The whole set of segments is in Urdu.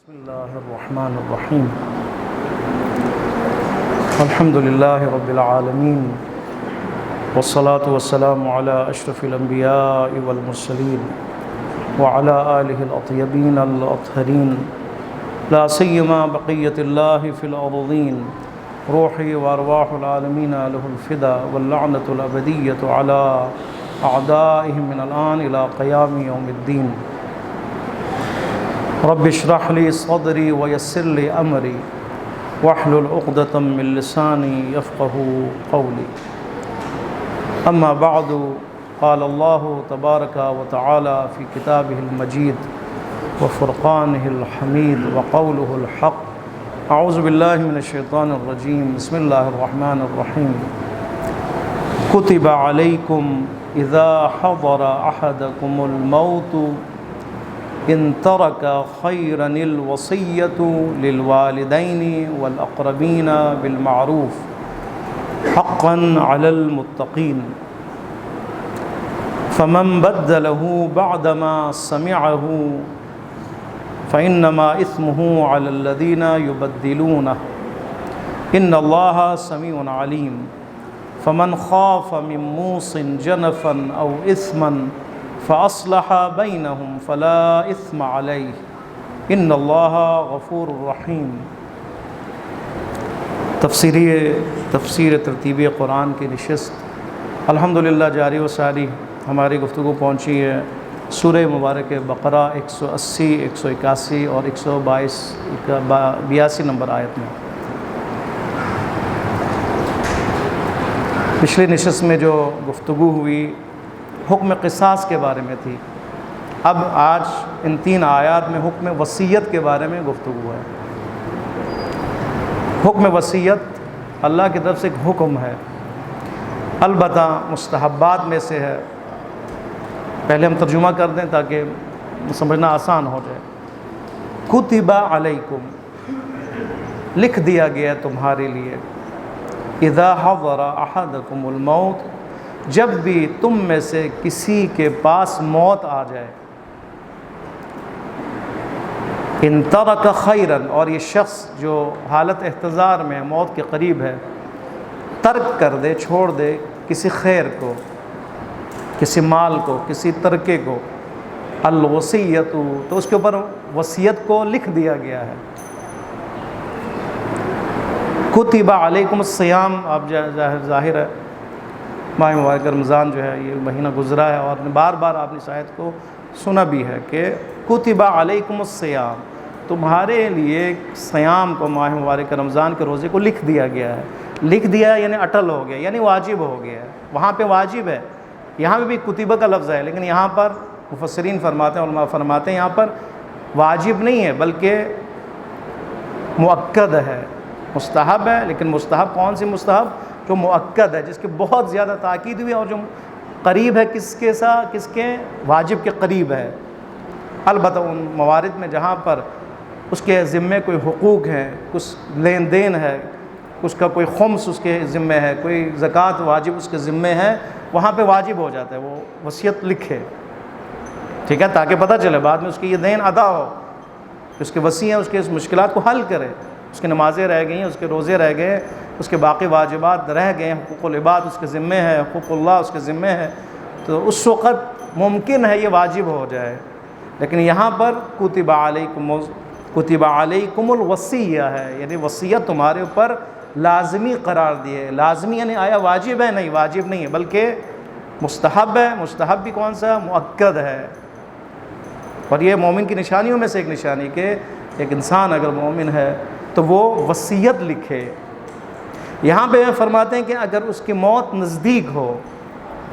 بسم الله الرحمن الرحيم. الحمد لله رب العالمين، والصلاة والسلام على أشرف الأنبياء والمرسلين وعلى آله الأطيبين الأطهرين، لا سيما بقية الله في الأرضين، روحي وأرواح العالمين له الفدا، واللعنة الأبدية على أعدائهم من الآن إلى قيام يوم الدين. رب اشرح لي صدري ويسر لي أمري واحلل عقدة من لساني يفقهوا قولي. أما بعد، قال الله تبارك وتعالى في كتابه المجيد وفرقانه الحميد وقوله الحق: أعوذ بالله من الشيطان الرجيم، بسم الله الرحمن الرحيم. كتب عليكم إذا حضر أحدكم الموت إن ترك خيرا الوصية للوالدين والأقربين بالمعروف حقا على المتقين، فمن بدله بعدما سمعه فإنما إثمه على الذين يبدلونه، إن الله سميع عليم. فمن خاف من موص جنفا أو إثما فأصلح بينهم فلا إثم عليه، إن الله غفور رحيم. تفسیر ترتیب قرآن کی نشست الحمدللہ جاری و ساری ہماری گفتگو پہنچی ہے سورہ مبارک بقرہ 180، 181 اور 182 نمبر آیت میں۔ پچھلی نشست میں جو گفتگو ہوئی حکم قصاص کے بارے میں تھی، اب آج ان 3 آیات میں حکم وصیت کے بارے میں گفتگو ہے۔ حکم وصیت اللہ کی طرف سے ایک حکم ہے، البتہ مستحبات میں سے ہے۔ پہلے ہم ترجمہ کر دیں تاکہ سمجھنا آسان ہو جائے۔ کتب علیکم، لکھ دیا گیا تمہارے لیے، اذا حضر احدکم الموت، جب بھی تم میں سے کسی کے پاس موت آ جائے، ان ترک خیرا، اور یہ شخص جو حالت احتضار میں موت کے قریب ہے، ترک کر دے، چھوڑ دے کسی خیر کو، کسی مال کو، کسی ترکے کو، الوصیت، تو اس کے اوپر وصیت کو لکھ دیا گیا ہے۔ کتب علیکم الصیام، اب ظاہر ہے ماہ مبارک رمضان جو ہے یہ مہینہ گزرا ہے، اور بار بار آپ نے شاید کو سنا بھی ہے کہ کتب علیکم الصیام، تمہارے لیے صیام کو، ماہ مبارک رمضان کے روزے کو لکھ دیا گیا ہے۔ لکھ دیا یعنی اٹل ہو گیا، یعنی واجب ہو گیا ہے۔ وہاں پہ واجب ہے، یہاں پہ بھی کتبہ کا لفظ ہے، لیکن یہاں پر مفسرین فرماتے ہیں، علماء فرماتے ہیں یہاں پر واجب نہیں ہے بلکہ مؤکد ہے، مستحب ہے، لیکن مستحب کون سی مستحب؟ جو مؤکد ہے، جس کے بہت زیادہ تاکید ہوئی، اور جو قریب ہے کس کے ساتھ، کس کے؟ واجب کے قریب ہے۔ البتہ ان موارد میں جہاں پر اس کے ذمے کوئی حقوق ہیں، کچھ لین دین ہے، اس کا کوئی خمس اس کے ذمے ہے، کوئی زکوٰۃ واجب اس کے ذمے ہے، وہاں پہ واجب ہو جاتا ہے وہ وصیت لکھے، ٹھیک ہے، تاکہ پتہ چلے بعد میں اس کی یہ دین ادا ہو، اس کے وصی ہیں، اس کے اس مشکلات کو حل کرے۔ اس کی نمازیں رہ گئی ہیں، اس کے روزے رہ گئے، اس کے باقی واجبات رہ گئے، حقوق العباد اس کے ذمے ہے، حقوق اللہ اس کے ذمے ہے، تو اس وقت ممکن ہے یہ واجب ہو جائے۔ لیکن یہاں پر کتب علیکم الوصیہ ہے، یعنی وصیت تمہارے اوپر لازمی قرار دی ہے۔ لازمی یعنی آیا واجب ہے؟ نہیں، واجب نہیں ہے بلکہ مستحب ہے۔ مستحب بھی کون سا؟ مؤکد ہے۔ اور یہ مومن کی نشانیوں میں سے ایک نشانی کہ ایک انسان اگر مومن ہے تو وہ وصیت لکھے۔ یہاں پہ فرماتے ہیں کہ اگر اس کی موت نزدیک ہو،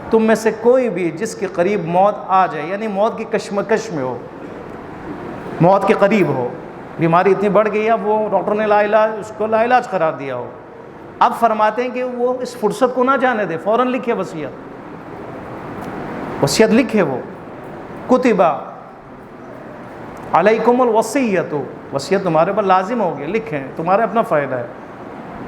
تم میں سے کوئی بھی جس کے قریب موت آ جائے، یعنی موت کی کشمکش میں ہو، موت کے قریب ہو، بیماری اتنی بڑھ گئی ہے، اب وہ ڈاکٹر نے لا علاج، اس کو لا علاج قرار دیا ہو، اب فرماتے ہیں کہ وہ اس فرصت کو نہ جانے دے، فوراً لکھے وصیت لکھے۔ وہ کتب علیکم الوصیۃ، وصیت تمہارے پر لازم ہوگی، لکھیں، تمہارا اپنا فائدہ ہے،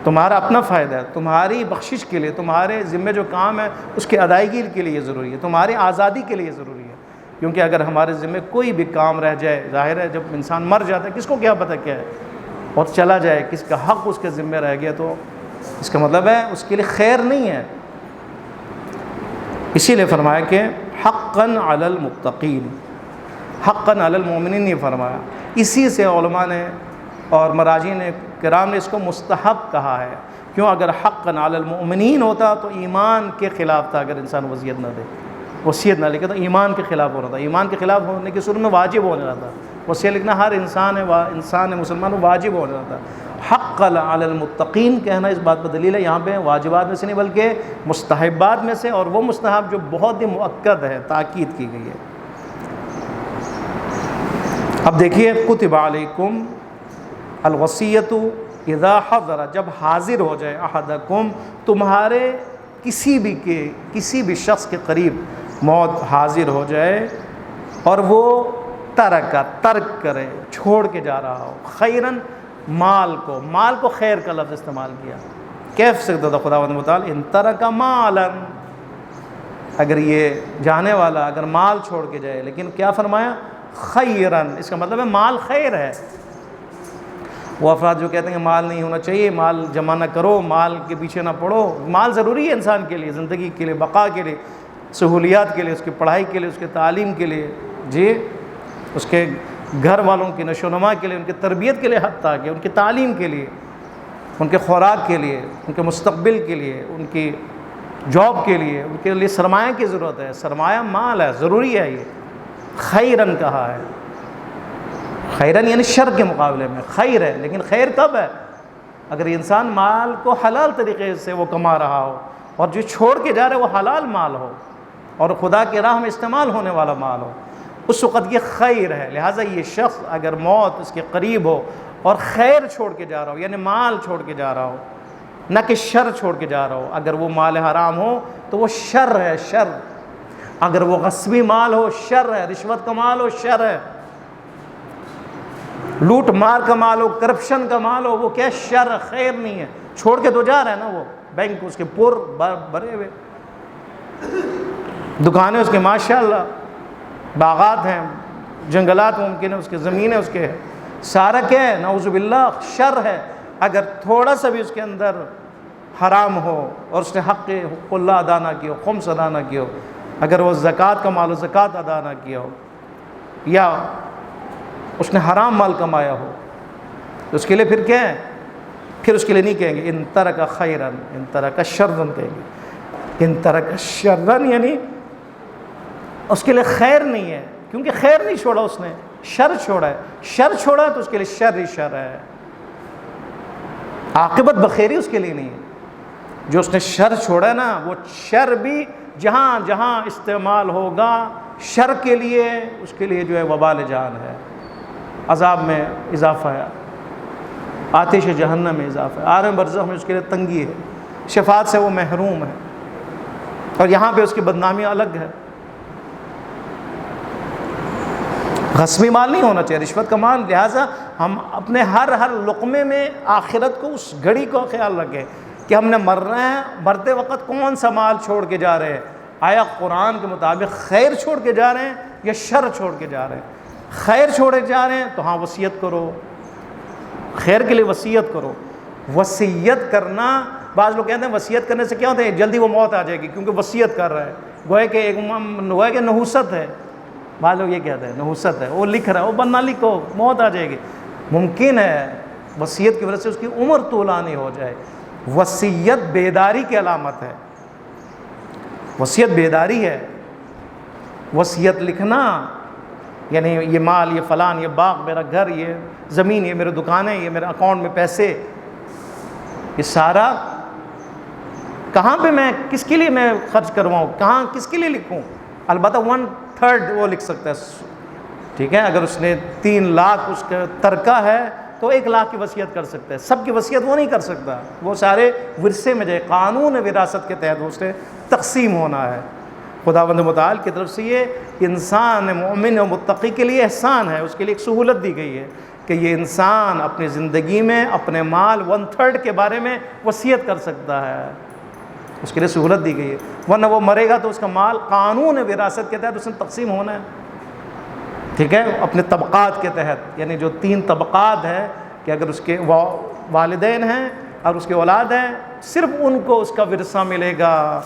تمہارا اپنا فائدہ ہے، تمہاری بخشش کے لیے، تمہارے ذمے جو کام ہے اس کی ادائیگی کے لیے ضروری ہے، تمہاری آزادی کے لیے ضروری ہے۔ کیونکہ اگر ہمارے ذمہ کوئی بھی کام رہ جائے، ظاہر ہے جب انسان مر جاتا ہے کس کو کیا پتہ کیا ہے، اور چلا جائے، کس کا حق اس کے ذمہ رہ گیا، تو اس کا مطلب ہے اس کے لیے خیر نہیں ہے۔ اسی لیے فرمایا کہ حقاً علی المتقین، حقاً علی المؤمنین نہیں فرمایا۔ اسی سے علماء نے اور مراجعین کرام نے اس کو مستحب کہا ہے۔ کیوں؟ اگر حقاً علی المؤمنین ہوتا تو ایمان کے خلاف تھا، اگر انسان وصیت نہ دے، وصیت نہ لکھے تو ایمان کے خلاف ہونا تھا، ایمان کے خلاف ہونے کی صورت میں واجب ہونے تھا، وصیت لکھنا ہر انسان ہے مسلمان واجب ہونے تھا۔ حق علی المتقین کہنا اس بات پر دلیل ہے، یہاں پہ واجبات میں سے نہیں بلکہ مستحبات میں سے، اور وہ مستحب جو بہت ہی مؤکد ہے، تاکید کی گئی ہے۔ اب دیکھیے، کتب علیکم الوصیۃ اذا حضر، جب حاضر ہو جائے احدکم، تمہارے کسی بھی شخص کے قریب موت حاضر ہو جائے اور وہ ترک کرے، چھوڑ کے جا رہا ہو، خیراً، مال کو خیر کا لفظ استعمال کیا۔ کیف سکتا تھا خداوند متعال ان ترک مالا، اگر یہ جانے والا اگر مال چھوڑ کے جائے، لیکن کیا فرمایا؟ خیراً، اس کا مطلب ہے مال خیر ہے۔ وہ افراد جو کہتے ہیں کہ مال نہیں ہونا چاہیے، مال جمع نہ کرو، مال کے پیچھے نہ پڑو، مال ضروری ہے انسان کے لیے، زندگی کے لیے، بقا کے لیے، سہولیات کے لیے، اس کی پڑھائی کے لیے، اس کی تعلیم کے لیے، جی، اس کے گھر والوں کی نشو و نما کے لیے، ان کی تربیت کے لیے، حتیٰ کہ ان کی تعلیم کے لیے، ان کے خوراک کے لیے، ان کے مستقبل کے لیے، ان کی جاب کے لیے، ان کے لیے سرمایہ کی ضرورت ہے، سرمایہ مال ہے، ضروری ہے۔ یہ خیراً کہا ہے، خیراً یعنی شر کے مقابلے میں خیر ہے، لیکن خیر کب ہے؟ اگر انسان مال کو حلال طریقے سے وہ کما رہا ہو، اور جو چھوڑ کے جا رہے وہ حلال مال ہو اور خدا کی راہ میں استعمال ہونے والا مال ہو، اس وقت یہ خیر ہے۔ لہٰذا یہ شخص اگر موت اس کے قریب ہو اور خیر چھوڑ کے جا رہا ہو، یعنی مال چھوڑ کے جا رہا ہو، نہ کہ شر چھوڑ کے جا رہا ہو، اگر وہ مال حرام ہو تو وہ شر ہے، شر۔ اگر وہ غصبی مال ہو، شر ہے، رشوت کا مال ہو، شر ہے، لوٹ مار کا مال ہو، کرپشن کا مال ہو، وہ کیا؟ شر، خیر نہیں ہے۔ چھوڑ کے تو جا رہا ہے نا، وہ بینک اس کے بھرے ہوئے، دکانیں اس کے ماشاءاللہ، باغات ہیں، جنگلات ممکن ہے اس کے، زمینیں اس کے، سارا کیا ہے؟ نعوذ باللہ شر ہے۔ اگر تھوڑا سا بھی اس کے اندر حرام ہو اور اس نے حق اللہ ادا نہ کیا ہو، خمس ادا نہ کیا ہو، اگر وہ زکوٰۃ کا مال ہو زکوٰۃ ادا نہ کیا ہو، یا اس نے حرام مال کمایا ہو، تو اس کے لیے پھر کیا ہے؟ پھر اس کے لیے نہیں کہیں گے ان ترک خیراً، ان ترک شرًا کہیں گے۔ ان ترک شرًا یعنی اس کے لیے خیر نہیں ہے، کیونکہ خیر نہیں چھوڑا اس نے، شر چھوڑا ہے۔ شر چھوڑا ہے تو اس کے لیے شر ہی شر ہے، عاقبت بخیری اس کے لیے نہیں ہے۔ جو اس نے شر چھوڑا ہے نا، وہ شر بھی جہاں جہاں استعمال ہوگا شر کے لیے، اس کے لیے جو ہے وبال جان ہے، عذاب میں اضافہ ہے، آتش جہنم میں اضافہ ہے، عالم برزخ میں اس کے لیے تنگی ہے، شفاعت سے وہ محروم ہے، اور یہاں پہ اس کی بدنامی الگ ہے۔ غصبی مال نہیں ہونا چاہیے، رشوت کا مال۔ لہٰذا ہم اپنے ہر لقمے میں آخرت کو، اس گھڑی کو خیال رکھیں کہ ہم نے مرنا ہے، مرتے وقت کون سا مال چھوڑ کے جا رہے ہیں؟ آیا قرآن کے مطابق خیر چھوڑ کے جا رہے ہیں یا شر چھوڑ کے جا رہے ہیں؟ خیر چھوڑے جا رہے ہیں تو ہاں وصیت کرو، خیر کے لیے وصیت کرو۔ وصیت کرنا، بعض لوگ کہتے ہیں وصیت کرنے سے کیا ہوتا ہے؟ جلدی وہ موت آ جائے گی کیونکہ وصیت کر رہا ہے، گویا کہ نحوست ہے۔ بعض لوگ یہ کہتے ہیں نحوست ہے، وہ لکھ رہا ہے، وہ بننا لکھو، موت آ جائے گی۔ ممکن ہے وصیت کی وجہ سے اس کی عمر طولانی ہو جائے۔ وصیت بیداری کی علامت ہے، وصیت بیداری ہے۔ وصیت لکھنا یعنی یہ مال، یہ فلان، یہ باغ، میرا گھر، یہ زمین، یہ میرے دکانیں، یہ میرے اکاؤنٹ میں پیسے، یہ سارا کہاں پہ میں کس کے لیے میں خرچ کرواؤں، کہاں کس کے لیے لکھوں؟ البتہ 1/3 وہ لکھ سکتا ہے، ٹھیک ہے۔ اگر اس نے 3 لاکھ اس کا ترکہ ہے تو 1 لاکھ کی وصیت کر سکتا ہے، سب کی وصیت وہ نہیں کر سکتا، وہ سارے ورثے میں جائے، قانون وراثت کے تحت اس نے تقسیم ہونا ہے۔ خداوند متعال کی طرف سے یہ انسان مومن و متقی کے لیے احسان ہے، اس کے لیے ایک سہولت دی گئی ہے کہ یہ انسان اپنی زندگی میں اپنے مال 1/3 کے بارے میں وصیت کر سکتا ہے، اس کے لیے سہولت دی گئی ہے۔ ورنہ وہ مرے گا تو اس کا مال قانون وراثت کے تحت اس نے تقسیم ہونا ہے۔ ٹھیک ہے، اپنے طبقات کے تحت، یعنی جو 3 طبقات ہیں کہ اگر اس کے والدین ہیں اور اس کے اولاد ہیں، صرف ان کو اس کا ورثہ ملے گا،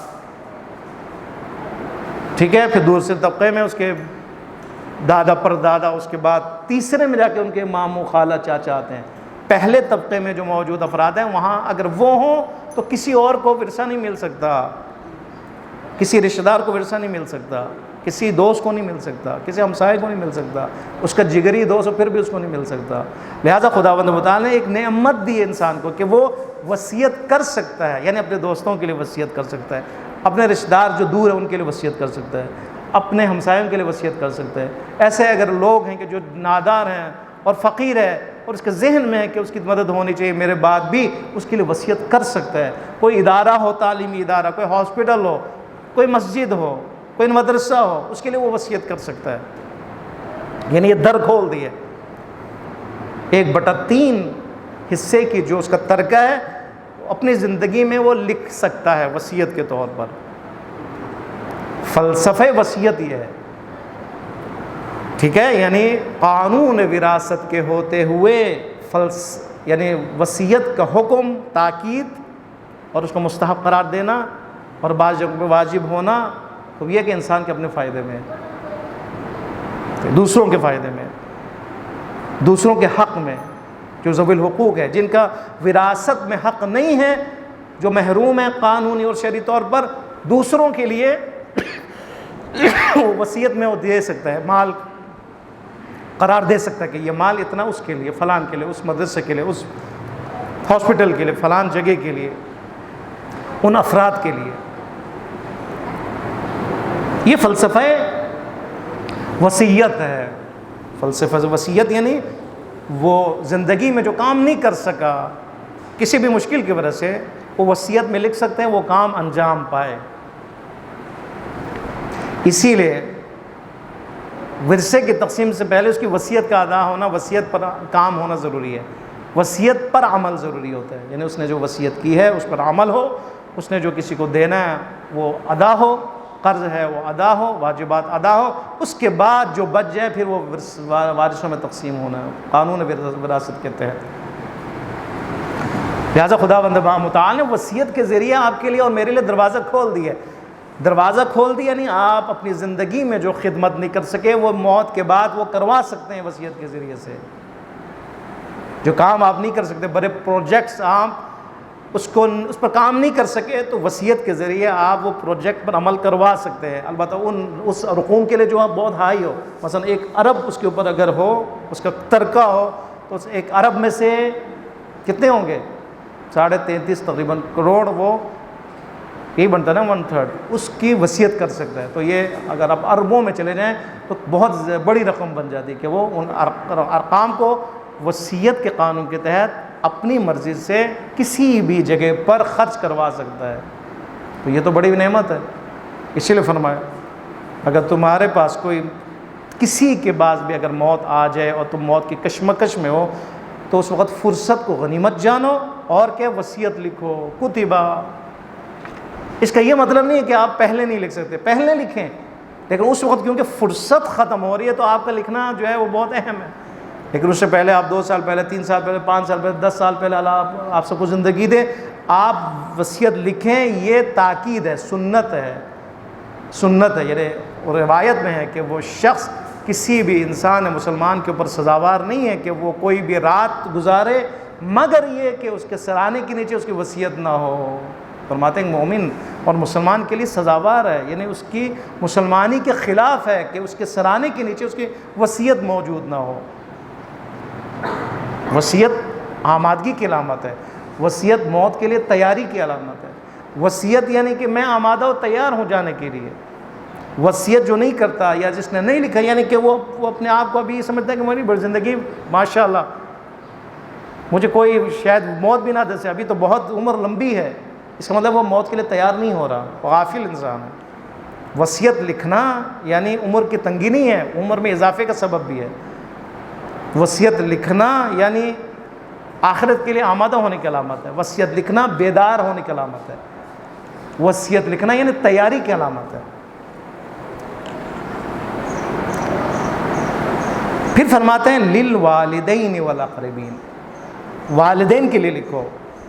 ٹھیک ہے۔ پھر دوسرے طبقے میں اس کے دادا پر دادا، اس کے بعد تیسرے میں جا کے ان کے ماموں خالہ چاچا آتے ہیں۔ پہلے طبقے میں جو موجود افراد ہیں وہاں اگر وہ ہوں تو کسی اور کو ورثہ نہیں مل سکتا، کسی رشتہ دار کو ورثہ نہیں مل سکتا، کسی دوست کو نہیں مل سکتا، کسی ہمسائے کو نہیں مل سکتا، اس کا جگری دوست ہو پھر بھی اس کو نہیں مل سکتا۔ لہٰذا خداوند متعال نے ایک نعمت دی انسان کو کہ وہ وصیت کر سکتا ہے، یعنی اپنے دوستوں کے لیے وصیت کر سکتا ہے، اپنے رشتہ دار جو دور ہیں ان کے لیے وصیت کر سکتا ہے، اپنے ہمسایوں کے لیے وصیت کر سکتا ہے۔ ایسے اگر لوگ ہیں کہ جو نادار ہیں اور فقیر ہے اور اس کے ذہن میں ہے کہ اس کی مدد ہونی چاہیے، میرے بعد بھی اس کے لیے وصیت کر سکتا ہے۔ کوئی ادارہ ہو، تعلیمی ادارہ، کوئی ہاسپٹل ہو، کوئی مسجد ہو، کوئی مدرسہ ہو، اس کے لیے وہ وصیت کر سکتا ہے، یعنی یہ در کھول دی ہے۔ 1/3 حصے کی جو اس کا ترکہ ہے اپنی زندگی میں وہ لکھ سکتا ہے وصیت کے طور پر۔ فلسفہ وصیت یہ ہے، ٹھیک ہے، یعنی قانون وراثت کے ہوتے ہوئے یعنی وصیت کا حکم، تاکید اور اس کو مستحب قرار دینا اور بعض جگہوں پہ واجب ہونا، تو یہ کہ انسان کے اپنے فائدے میں، دوسروں کے فائدے میں، دوسروں کے حق میں، جو ذوی الحقوق ہے، جن کا وراثت میں حق نہیں ہے، جو محروم ہیں قانونی اور شرعی طور پر، دوسروں کے لیے وصیت میں وہ دے سکتا ہے، مال قرار دے سکتا ہے کہ یہ مال اتنا اس کے لیے، فلان کے لیے، اس مدرسے کے لیے، اس ہاسپٹل کے لیے، فلان جگہ کے لیے، ان افراد کے لیے۔ یہ فلسفہ وصیت ہے۔ فلسفہ وصیت یعنی وہ زندگی میں جو کام نہیں کر سکا کسی بھی مشکل کی وجہ سے، وہ وصیت میں لکھ سکتے ہیں، وہ کام انجام پائے۔ اسی لیے ورثے کی تقسیم سے پہلے اس کی وصیت کا ادا ہونا، وصیت پر کام ہونا ضروری ہے، وصیت پر عمل ضروری ہوتا ہے، یعنی اس نے جو وصیت کی ہے اس پر عمل ہو، اس نے جو کسی کو دینا ہے وہ ادا ہو، قرض ہے وہ ادا ہو، واجبات ادا ہو، اس کے بعد جو بچ جائے پھر وہ وارثوں میں تقسیم ہونا ہے قانون وراثت کے تحت۔ لہٰذا خداوند متعال نے وصیت کے ذریعے آپ کے لیے اور میرے لیے دروازہ کھول دیا، دروازہ کھول دیا، یعنی آپ اپنی زندگی میں جو خدمت نہیں کر سکے وہ موت کے بعد وہ کروا سکتے ہیں وصیت کے ذریعے سے۔ جو کام آپ نہیں کر سکتے، بڑے پروجیکٹس آپ اس پر کام نہیں کر سکے، تو وصیت کے ذریعے آپ وہ پروجیکٹ پر عمل کروا سکتے ہیں، البتہ اس رقوم کے لیے جو آپ بہت ہائی ہو، مثلا 1 ارب اس کے اوپر اگر ہو، اس کا ترکہ ہو، تو اس 1 ارب میں سے کتنے ہوں گے؟ 33.5 تقریباً کروڑ، وہ یہی بنتا ہے نا 1/3، اس کی وصیت کر سکتا ہے۔ تو یہ اگر آپ اربوں میں چلے جائیں تو بہت بڑی رقم بن جاتی ہے کہ وہ ان ارقام کو وصیت کے قانون کے تحت اپنی مرضی سے کسی بھی جگہ پر خرچ کروا سکتا ہے۔ تو یہ تو بڑی نعمت ہے، اسی لیے فرمایا اگر تمہارے پاس کوئی کسی کے پاس بھی اگر موت آ جائے اور تم موت کی کشمکش میں ہو، تو اس وقت فرصت کو غنیمت جانو اور کیا وصیت لکھو، کتبہ۔ اس کا یہ مطلب نہیں ہے کہ آپ پہلے نہیں لکھ سکتے، پہلے لکھیں، لیکن اس وقت کیونکہ فرصت ختم ہو رہی ہے تو آپ کا لکھنا جو ہے وہ بہت اہم ہے۔ لیکن اس سے پہلے آپ 2 سال پہلے، 3 سال پہلے، 5 سال پہلے، 10 سال پہلے، اللہ آپ سب کو زندگی دے، آپ وصیت لکھیں۔ یہ تاکید ہے، سنت ہے، سنت ہے، یعنی روایت میں ہے کہ وہ شخص کسی بھی انسان مسلمان کے اوپر سزاوار نہیں ہے کہ وہ کوئی بھی رات گزارے مگر یہ کہ اس کے سرانے کے نیچے اس کی وصیت نہ ہو۔ فرماتے ہیں مومن اور مسلمان کے لیے سزاوار ہے، یعنی اس کی مسلمانی کے خلاف ہے کہ اس کے سرانے کے نیچے اس کی وصیت موجود نہ ہو۔ وصیت آمادگی کی علامت ہے، وصیت موت کے لیے تیاری کی علامت ہے۔ وصیت یعنی کہ میں آمادہ و تیار ہوں جانے کے لیے۔ وصیت جو نہیں کرتا یا جس نے نہیں لکھا، یعنی کہ وہ اپنے آپ کو ابھی یہ سمجھتا ہے کہ میری زندگی ماشاءاللہ مجھے کوئی شاید موت بھی نہ دے سے، ابھی تو بہت عمر لمبی ہے، اس کا مطلب وہ موت کے لیے تیار نہیں ہو رہا، غافل انسان ہے۔ وصیت لکھنا یعنی عمر کی تنگی نہیں ہے، عمر میں اضافے کا سبب بھی ہے۔ وصیت لکھنا یعنی آخرت کے لیے آمادہ ہونے کی علامت ہے۔ وصیت لکھنا بیدار ہونے کی علامت ہے۔ وصیت لکھنا یعنی تیاری کی علامت ہے۔ پھر فرماتے ہیں للوالدین والاقربین، والدین کے لیے لکھو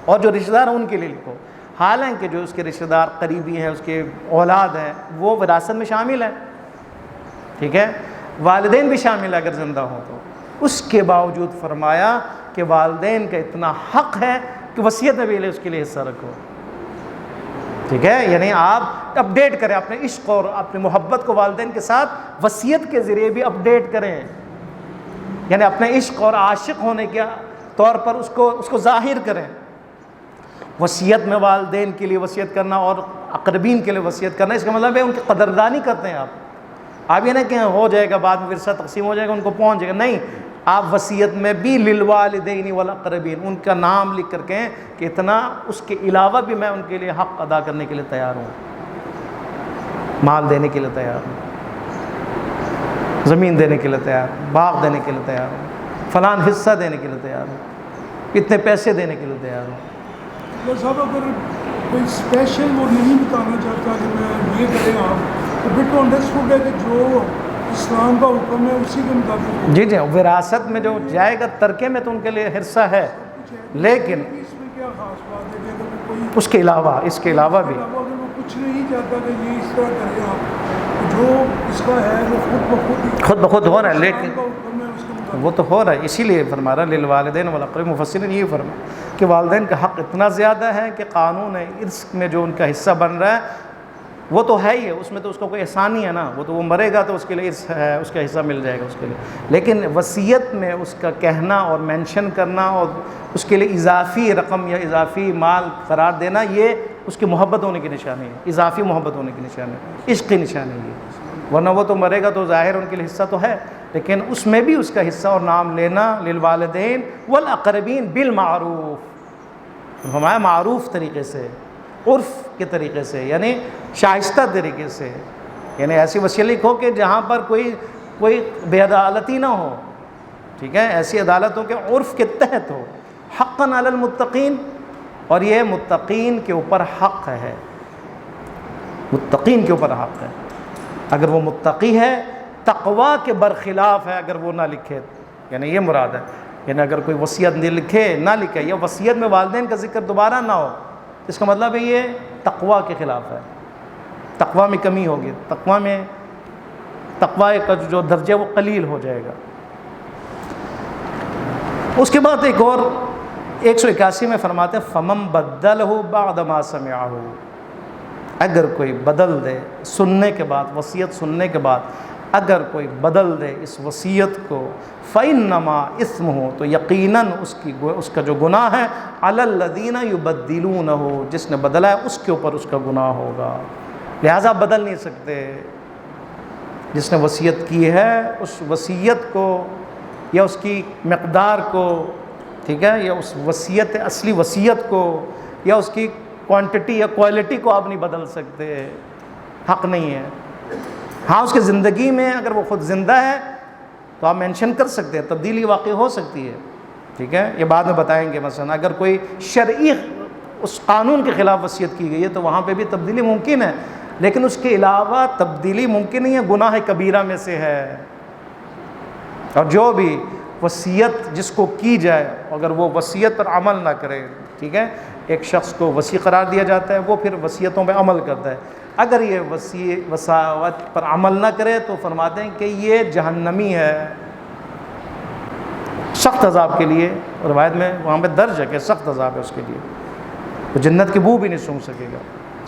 اور جو رشتہ دار ہیں ان کے لیے لکھو، حالانکہ جو اس کے رشتہ دار قریبی ہیں، اس کے اولاد ہیں، وہ وراثت میں شامل ہیں، ٹھیک ہے، والدین بھی شامل ہے اگر زندہ ہوں تو، اس کے باوجود فرمایا کہ والدین کا اتنا حق ہے کہ وصیت میں بھی اس کے لیے حصہ رکھو، ٹھیک ہے، یعنی آپ اپڈیٹ کریں اپنے عشق اور اپنی محبت کو والدین کے ساتھ وصیت کے ذریعے بھی اپڈیٹ کریں، یعنی اپنے عشق اور عاشق ہونے کے طور پر اس کو ظاہر کریں۔ وصیت میں والدین کے لیے وصیت کرنا اور اقربین کے لیے وصیت کرنا، اس کا مطلب ہے ان کی قدردانی کرتے ہیں آپ یہ نہیں کہ ہو جائے گا بعد میں ورثہ تقسیم ہو جائے گا ان کو پہنچ جائے گا، نہیں، آپ وصیت میں بھی للوالدین والاقربین ان کا نام لکھ کر کہیں کہ اتنا اس کے علاوہ بھی میں ان کے لیے حق ادا کرنے کے لیے تیار ہوں، مال دینے کے لیے تیار ہوں، زمین دینے کے لیے تیار ہوں، باغ دینے کے لیے تیار ہوں، فلان حصہ دینے کے لیے تیار ہوں، اتنے پیسے دینے کے لیے تیار ہوں۔ صاحب اگر کوئی اسپیشل وہ نہیں بتانا چاہتا کہ میں یہ کریں آپ، تو پھر تو انڈرسٹوڈ ہے کہ جو اسلام کا حکم ہے اسی کے مطابق جی وراثت میں جو جائے گا ترکے میں تو ان کے لیے حصہ ہے، لیکن اس میں کیا خاص بات ہے کہ اگر کوئی اس کے علاوہ بھی اگر وہ کچھ نہیں چاہتا کہ یہ اس طرح کرے آپ، جو اس کا ہے وہ خود بخود ہو رہا ہے، لیکن اسلام کا حکم ہے اس کے مطابق وہ تو ہو رہا ہے، اسی لیے فرما رہا للوالدین والاقربین، مفسرین یہ فرما کہ والدین کا حق اتنا زیادہ ہے کہ قانون ارث میں جو ان کا حصہ بن رہا ہے وہ تو ہے ہی ہے، اس میں تو اس کا کوئی احسان نہیں ہے نا، وہ تو وہ مرے گا تو اس کے لیے ارث ہے، اس کا حصہ مل جائے گا اس کے لیے، لیکن وصیت میں اس کا کہنا اور مینشن کرنا اور اس کے لیے اضافی رقم یا اضافی مال قرار دینا، یہ اس کی محبت ہونے کی نشانی ہے، اضافی محبت ہونے کی نشانی ہے، عشق کی نشانی ہے، ورنہ وہ تو مرے گا تو ظاہر ان کے لیے حصہ تو ہے، لیکن اس میں بھی اس کا حصہ اور نام لینا للوالدین والاقربین بالمعروف، ہمارا معروف طریقے سے، عرف کے طریقے سے، یعنی شائستہ طریقے سے، یعنی ایسی وصیت لکھو کہ جہاں پر کوئی بے عدالتی نہ ہو، ٹھیک ہے، ایسی عدالتوں کے عرف کے تحت ہو، حقاً علی المتقین، اور یہ متقین کے اوپر حق ہے، متقین کے اوپر حق ہے، اگر وہ متقی ہے تقوی کے برخلاف ہے اگر وہ نہ لکھے، یعنی یہ مراد ہے، یعنی اگر کوئی وصیت نہ لکھے یا وصیت میں والدین کا ذکر دوبارہ نہ ہو، اس کا مطلب ہے یہ تقوی کے خلاف ہے، تقوی میں کمی ہوگی، تقوی کا جو درجہ وہ قلیل ہو جائے گا۔ اس کے بعد ایک اور 181 میں فرماتے ہیں فَمَن بَدَّلَهُ بَعْدَ مَا سَمِعَهُ، اگر کوئی بدل دے سننے کے بعد، وصیت سننے کے بعد اگر کوئی بدل دے اس وصیت کو، فَإِنَّمَا إِثْمُهُ، تو یقیناً اس کا جو گناہ ہے عَلَى الَّذِينَ يُبَدِّلُونَهُ، جس نے بدلا ہے اس کے اوپر اس کا گناہ ہوگا، لہٰذا بدل نہیں سکتے، جس نے وصیت کی ہے اس وصیت کو یا اس کی مقدار کو، ٹھیک ہے، یا اس وصیت اصلی وصیت کو یا اس کی کوانٹٹی یا کوالٹی کو آپ نہیں بدل سکتے، حق نہیں ہے۔ ہاں اس کی زندگی میں اگر وہ خود زندہ ہے تو آپ مینشن کر سکتے ہیں، تبدیلی واقع ہو سکتی ہے، ٹھیک ہے، یہ بعد میں بتائیں گے، مثلا اگر کوئی شرعی اس قانون کے خلاف وصیت کی گئی ہے تو وہاں پہ بھی تبدیلی ممکن ہے، لیکن اس کے علاوہ تبدیلی ممکن نہیں ہے، گناہ کبیرہ میں سے ہے، اور جو بھی وصیت جس کو کی جائے اگر وہ وصیت پر عمل نہ کرے، ٹھیک ہے، ایک شخص کو وصی قرار دیا جاتا ہے، وہ پھر وصیتوں پہ عمل کرتا ہے، اگر یہ وصیت پر عمل نہ کرے تو فرماتے ہیں کہ یہ جہنمی ہے، سخت عذاب کے لیے، روایت میں وہاں پہ درج ہے کہ سخت عذاب ہے اس کے لیے، وہ جنت کی بو بھی نہیں سونگھ سکے گا،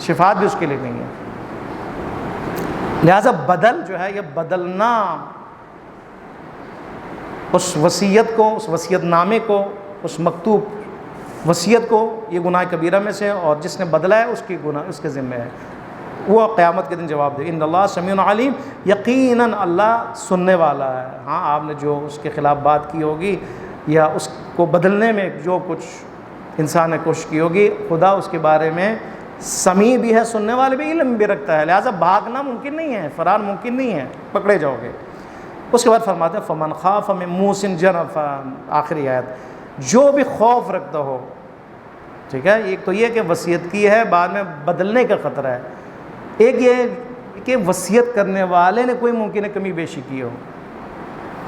شفاعت بھی اس کے لیے نہیں ہے۔ لہٰذا بدل جو ہے یہ بدلنا اس وصیت کو، اس وصیت نامے کو، اس مکتوب وصیت کو، یہ گناہ کبیرہ میں سے، اور جس نے بدلا ہے اس کی گناہ اس کے ذمہ ہے، وہ قیامت کے دن جواب دے، ان اللہ سمیع علیم، یقیناً اللہ سننے والا ہے۔ ہاں آپ نے جو اس کے خلاف بات کی ہوگی یا اس کو بدلنے میں جو کچھ انسان نے کوشش کی ہوگی، خدا اس کے بارے میں سمیع بھی ہے، سننے والے بھی، علم بھی رکھتا ہے، لہٰذا بھاگنا ممکن نہیں ہے، فرار ممکن نہیں ہے، پکڑے جاؤ گے۔ اس کے بعد فرماتے ہیں فَمَنْ خَافَ مِن مُوصٍ جَنَفًا، آخری آیت، جو بھی خوف رکھتا ہو، ٹھیک ہے، ایک تو یہ کہ وصیت کی ہے بعد میں بدلنے کا خطرہ ہے، ایک یہ کہ وصیت کرنے والے نے کوئی ممکن کمی بیشی کی ہو،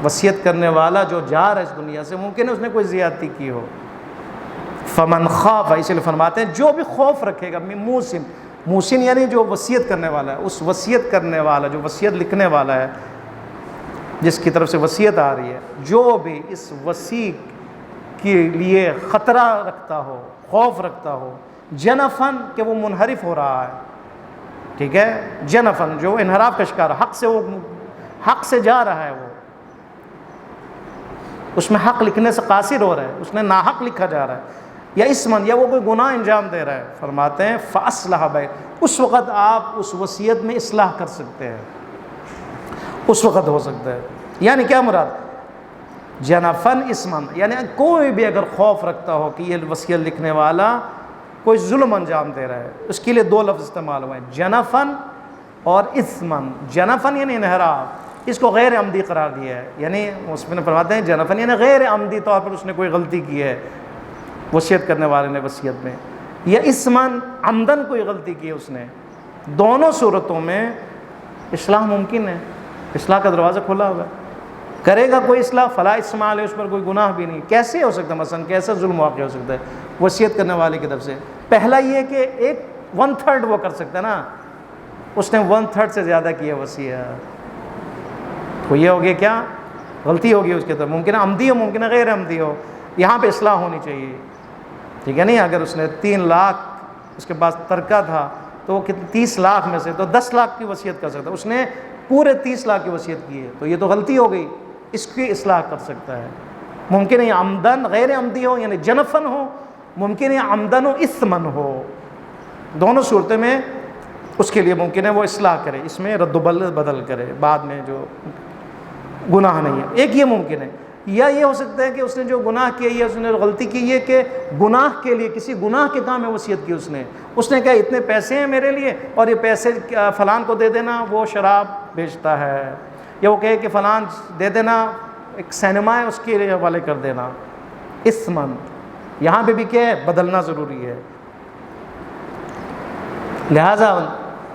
وصیت کرنے والا جو جا رہا ہے اس دنیا سے، ممکن ہے اس نے کوئی زیادتی کی ہو. فمن خاف، اس لیے فرماتے ہیں جو بھی خوف رکھے گا، موسن، موسن یعنی جو وصیت کرنے والا ہے، اس وصیت کرنے والا جو وصیت لکھنے والا ہے، جس کی طرف سے وصیت آ رہی ہے، جو بھی اس وصی کے لیے خطرہ رکھتا ہو، خوف رکھتا ہو، جنفن کہ وہ منحرف ہو رہا ہے، ٹھیک ہے، جنفن جو انحراف کا شکار، حق سے جا رہا ہے، وہ اس میں حق لکھنے سے قاصر ہو رہا ہے، اس نے ناحق لکھا جا رہا ہے، یا اسمن یا وہ کوئی گناہ انجام دے رہا ہے، فرماتے ہیں فاصلح بین، اس وقت آپ اس وصیت میں اصلاح کر سکتے ہیں، اس وقت ہو سکتا ہے. یعنی کیا مراد؟ جنفن اسمن یعنی کوئی بھی اگر خوف رکھتا ہو کہ یہ وصیت لکھنے والا کوئی ظلم انجام دے رہا ہے، اس کے لیے دو لفظ استعمال ہوئے ہیں، جنفن اور اسمن. جنفن یعنی انحراف، اس کو غیر عمدی قرار دیا ہے، یعنی اس میں فرماتے ہیں جنفن یعنی غیر عمدی طور پر اس نے کوئی غلطی کی ہے وصیت کرنے والے نے وصیت میں، یا اسمن عمدن کوئی غلطی کی ہے اس نے. دونوں صورتوں میں اصلاح ممکن ہے، اصلاح کا دروازہ کھلا ہوا ہے، کرے گا کوئی اصلاح فلا اسم علیہ، اس پر کوئی گناہ بھی نہیں. کیسے ہو سکتا ہے؟ مثلا کیسا ظلم واقع ہو سکتا ہے وصیت کرنے والے کی طرف سے؟ پہلا یہ کہ ایک 1/3 وہ کر سکتا ہے نا، اس نے 1/3 سے زیادہ کیا وصیت، تو یہ ہو گیا کیا؟ غلطی ہوگی اس کے طرف، ممکن ہے عمدی ہو، ممکن ہے غیر عمدی ہو، یہاں پہ اصلاح ہونی چاہیے، ٹھیک ہے. نہیں اگر اس نے 3 لاکھ اس کے پاس ترکہ تھا تو وہ 30 لاکھ میں سے تو 10 لاکھ کی وصیت کر سکتا ہے، اس نے پورے 30 لاکھ کی وصیت کی ہے، تو یہ تو غلطی ہو گئی، اس کی اصلاح کر سکتا ہے. ممکن ہے یہ عمدن غیر عمدی ہو یعنی جنفن ہو، ممکن ہے عمدن و اسمن ہو، دونوں صورتوں میں اس کے لیے ممکن ہے وہ اصلاح کرے، اس میں رد و بدل کرے بعد میں، جو گناہ نہیں ہے. ایک یہ ممکن ہے، یا یہ ہو سکتا ہے کہ اس نے جو گناہ کیا ہے، اس نے غلطی کی ہے کہ گناہ کے لیے کسی گناہ کے کام میں وصیت کی، اس نے کہا اتنے پیسے ہیں میرے لیے اور یہ پیسے فلان کو دے دینا، وہ شراب بیچتا ہے، یا وہ کہے کہ فلان دے دینا، ایک سینما ہے اس کے لیے حوالے کر دینا. اسمن یہاں پہ بھی کیا ہے؟ بدلنا ضروری ہے، لہٰذا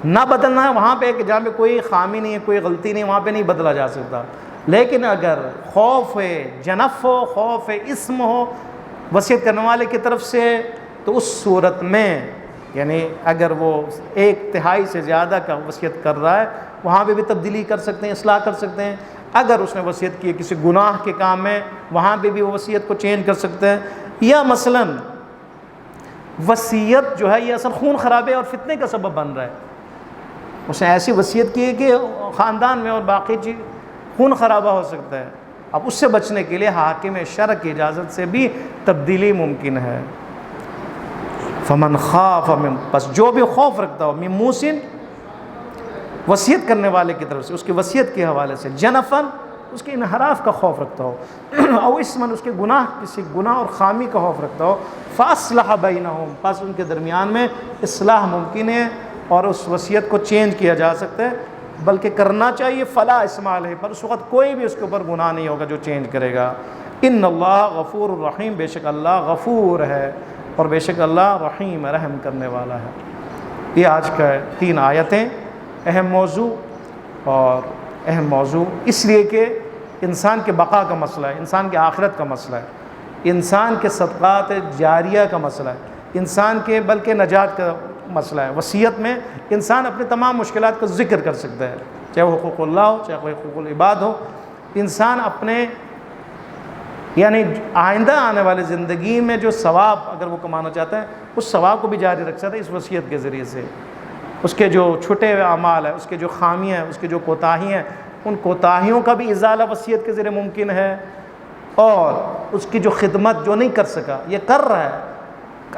نہ بدلنا ہے وہاں پہ کہ جہاں پہ کوئی خامی نہیں ہے، کوئی غلطی نہیں، وہاں پہ نہیں بدلا جا سکتا. لیکن اگر خوف ہے جنف ہو، خوف ہے اسم ہو وصیت کرنے والے کی طرف سے، تو اس صورت میں یعنی اگر وہ 1/3 سے زیادہ کا وصیت کر رہا ہے، وہاں پہ بھی تبدیلی کر سکتے ہیں، اصلاح کر سکتے ہیں. اگر اس نے وصیت کی ہے کسی گناہ کے کام میں، وہاں پہ بھی وہ وصیت کو چینج کر سکتے ہیں. یا مثلاً وصیت جو ہے یہ اصل خون خرابے اور فتنے کا سبب بن رہا ہے، اس نے ایسی وصیت کی ہے کہ خاندان میں اور باقی چیز خون خرابہ ہو سکتا ہے. اب اس سے بچنے کے لیے حاکم شرع کی اجازت سے بھی تبدیلی ممکن ہے. فمن خاف پس جو بھی خوف رکھتا ہو من موسن وصیت کرنے والے کی طرف سے، اس کی وصیت کے حوالے سے، جنفن اس کے انحراف کا خوف رکھتا ہو، او اسمن اس کے گناہ، کسی گناہ اور خامی کا خوف رکھتا ہو، فاصلح بینہم پس ان کے درمیان میں اصلاح ممکن ہے اور اس وصیت کو چینج کیا جا سکتا ہے، بلکہ کرنا چاہیے. فلا اسم علیہ پر اس وقت کوئی بھی اس کے اوپر گناہ نہیں ہوگا جو چینج کرے گا. ان اللہ غفور الرحیم، بے شک اللہ غفور ہے اور بے شک اللہ رحیم رحم کرنے والا ہے. یہ آج کا 3 آیتیں اہم موضوع اس لیے کہ انسان کے بقا کا مسئلہ ہے، انسان کے آخرت کا مسئلہ ہے، انسان کے صدقات جاریہ کا مسئلہ ہے، انسان کے بلکہ نجات کا مسئلہ ہے. وصیت میں انسان اپنے تمام مشکلات کا ذکر کر سکتا ہے، چاہے وہ حقوق اللہ ہو، چاہے وہ حقوق العباد ہو. انسان اپنے یعنی آئندہ آنے والی زندگی میں جو ثواب اگر وہ کمانا چاہتا ہے، اس ثواب کو بھی جاری رکھ سکتا ہے اس وصیت کے ذریعے سے. اس کے جو چھٹے ہوئے اعمال ہیں، اس کے جو خامیاں ہیں، اس کے جو کوتاہی ہیں، ان کوتاہیوں کا بھی ازالہ وصیت کے ذریعے ممکن ہے. اور اس کی جو خدمت جو نہیں کر سکا یہ کر رہا ہے،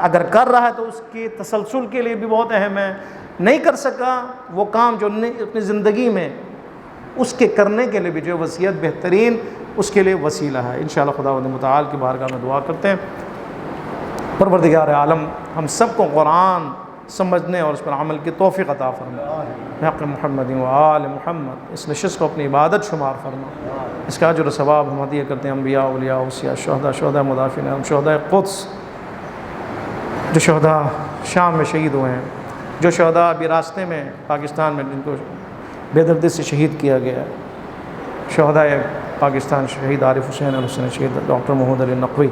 اگر کر رہا ہے تو اس کی تسلسل کے لیے بھی بہت اہم ہے. نہیں کر سکا وہ کام جو اپنی زندگی میں، اس کے کرنے کے لیے بھی جو وصیت بہترین اس کے لیے وسیلہ ہے. انشاءاللہ خداوند متعال کی بارگاہ میں دعا کرتے ہیں، پروردگار عالم ہم سب کو قرآن سمجھنے اور اس پر عمل کی توفیق عطا فرما. حق محمد و آل محمد اس نشست کو اپنی عبادت شمار فرما. اس کا اجر و ثواب ہم عطیہ کرتے ہیں انبیاء، اولیاء، اوصیاء، شہداء مدافعین، ہم شہداء قدس جو شہداء شام میں شہید ہوئے ہیں، جو شہداء ابھی راستے میں پاکستان میں جن کو بے دردی سے شہید کیا گیا ہے، شہداء پاکستان شہید عارف حسین الحسن شہید ڈاکٹر محمود علی نقوی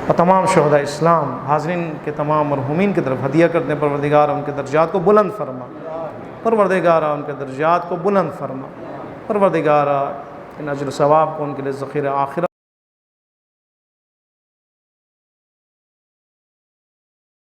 اور تمام شہداء اسلام حاضرین کے تمام مرحومین کی طرف ہدیہ کرتے ہیں. پروردگار ان کے درجات کو بلند فرما, پروردگار ان کے درجات کو بلند فرما, پروردگار ان اجر و ثواب کو ان کے لیے ذخیرہ آخرت